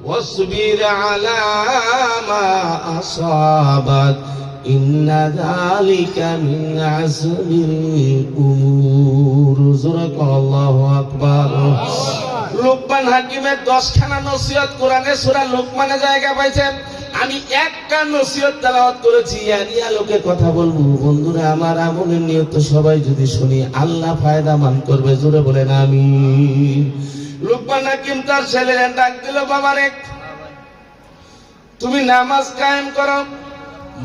واصبر على ما أصابك إن ذلك من عزم الأمور صدق الله أكبر লোকমান হাকিমের 10খানা নসিহত কোরআনে সূরা লোকমানে জায়গা পাইছেন। আমি একটা নসিহত তেলাওয়াত করেছি, এরিয়া লোকে কথা বলবো। বন্ধুরা আমার, আমলের নিয়ত সবাই যদি শুনি আল্লাহ ফায়দামান করবে। জোরে বলেন আমিন। লোকমান হাকিম তার ছেলের ডাক দিল, বাবারে তুমি নামাজ কায়েম করো,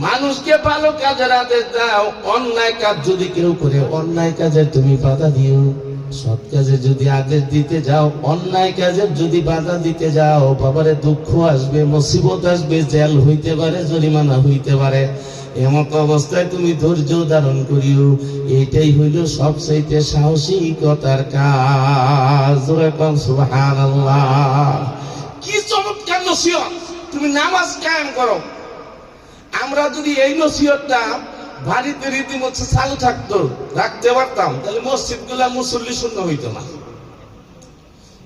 মানুষকে ভালো কাজের আদেশ দাও, অন্যায় কাজ যদি কেউ করে অন্যায় কাজে তুমি বাধা দিও, সৎ কাজে যদি আদেশ দিতে যাও অন্যায় কাজে যদি বাধা দিতে যাও, বাবারে দুঃখ আসবে, মুসিবত আসবে, জেল হইতে পারে, জরিমানা হইতে পারে। এমন অবস্থায় তুমি ধৈর্য ধারণ করিও, এটাই হইল সবচেয়ে সাহসিকতার কাজ। সুবহানাল্লাহ, কি চমৎকার নসিহত! তুমি নামাজ কায়েম করো। আমরা যদি এই নসিহতটা বাড়িতে রীতিমতো চালু থাকতো, রাখতে পারতাম, তাহলে মসজিদ গুলা মুসল্লি শূন্য হইতো না।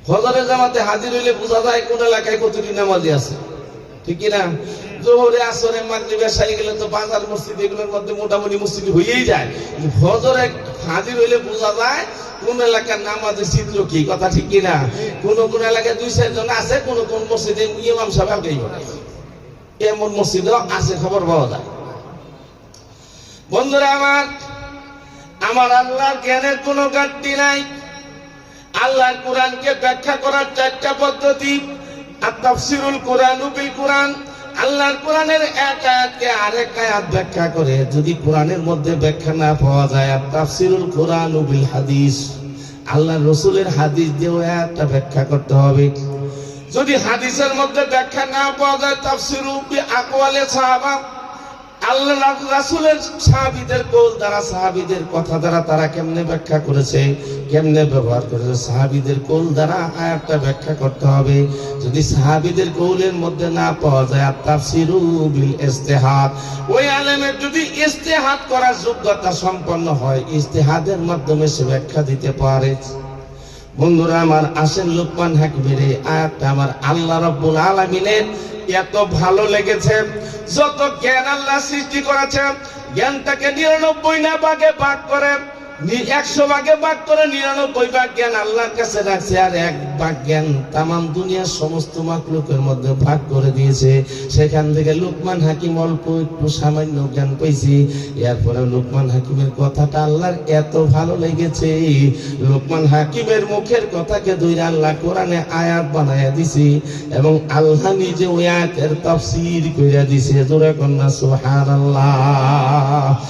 ফজরের জামাতে হাজির হইলে বোঝা যায় কোন এলাকায় কতটি নামাজি আছে, ঠিক না? জোহরে, আসরে, মাগরিবে, এশায় গেলে তো বাজার মসজিদ এগুলোর মধ্যে মোটামুটি মসজিদ হয়েই যায়। ফজরে হাজির হইলে বোঝা যায় কোন এলাকার নামাজের চিত্র কি, কথা ঠিক কিনা? কোন কোন এলাকায় 2-4 জন আছে, কোন কোন মসজিদে ইমাম সাহেব এমন মসজিদও আছে, খবর পাওয়া যায়। বন্ধুরা আমার, আমার আল্লাহর জ্ঞানের কোনো ঘাটতি নাই। আল্লাহর কোরআনকে ব্যাখ্যা করার 4টা পদ্ধতি। আত-তাফসীরুল কুরআন বিল কুরআন, আল্লাহর কোরআনের এক আয়াতকে আরেক আয়াত ব্যাখ্যা করে। যদি কোরআনের মধ্যে ব্যাখ্যা না পাওয়া যায়, আত-তাফসীরুল কুরআন বিল হাদিস, আল্লাহর রাসূলের হাদিস দিয়ে আয়াতটা ব্যাখ্যা করতে হবে। যদি হাদিসের মধ্যে ব্যাখ্যা না পাওয়া যায়, তাফসীরু বি আকওয়ালি সাহাবা, আল্লাহ রাসূলের সাহাবীদের কওল দ্বারা, সাহাবীদের কথা দ্বারা তারা কেমনে ব্যাখ্যা করেছে, কেমনে ব্যবহার করেছে, সাহাবীদের কওল দ্বারা আয়াতটা ব্যাখ্যা করতে হবে। যদি সাহাবীদের কওলের মধ্যে না পাওয়া যায়, তাফসীরু বিল ইজতিহাদ, ওই আলেমের যদি ইজতিহাদ করার যোগ্যতা সম্পন্ন হয়, ইজতিহাদের মাধ্যমে সে ব্যাখ্যা দিতে পারে। বন্ধুরা আমার, আসেন লোকমান হাকিমের এই আয়াতটা আমার আল্লাহ রাব্বুল আলামিনের এত ভালো লেগেছে। যত জ্ঞান আল্লাহ সৃষ্টি করেছেন, জ্ঞানটাকে 99 ভাগে ভাগ করে, 100 ভাগে ভাগ করে 99 ভাগ জ্ঞান আল্লাহর কাছে রাখছে, আর 1 ভাগ জ্ঞান তামাম দুনিয়ার সমস্ত মাখলুকের মধ্যে ভাগ করে দিয়েছে। সেখান থেকে লোকমান হাকিম অল্প একটু সামান্য জ্ঞান পেয়েছি। এরপরে লোকমান হাকিমের কথাটা আল্লাহর এত ভালো লেগেছে, লোকমান হাকিমের মুখের কথাকে ধরে আল্লাহ কোরআনে আয়াত বানায়া দিছে, এবং আল্লাহ নিজে ওই আয়াতের তাফসীর কইরা দিছে। জোরে কন্যা সুবহানাল্লাহ।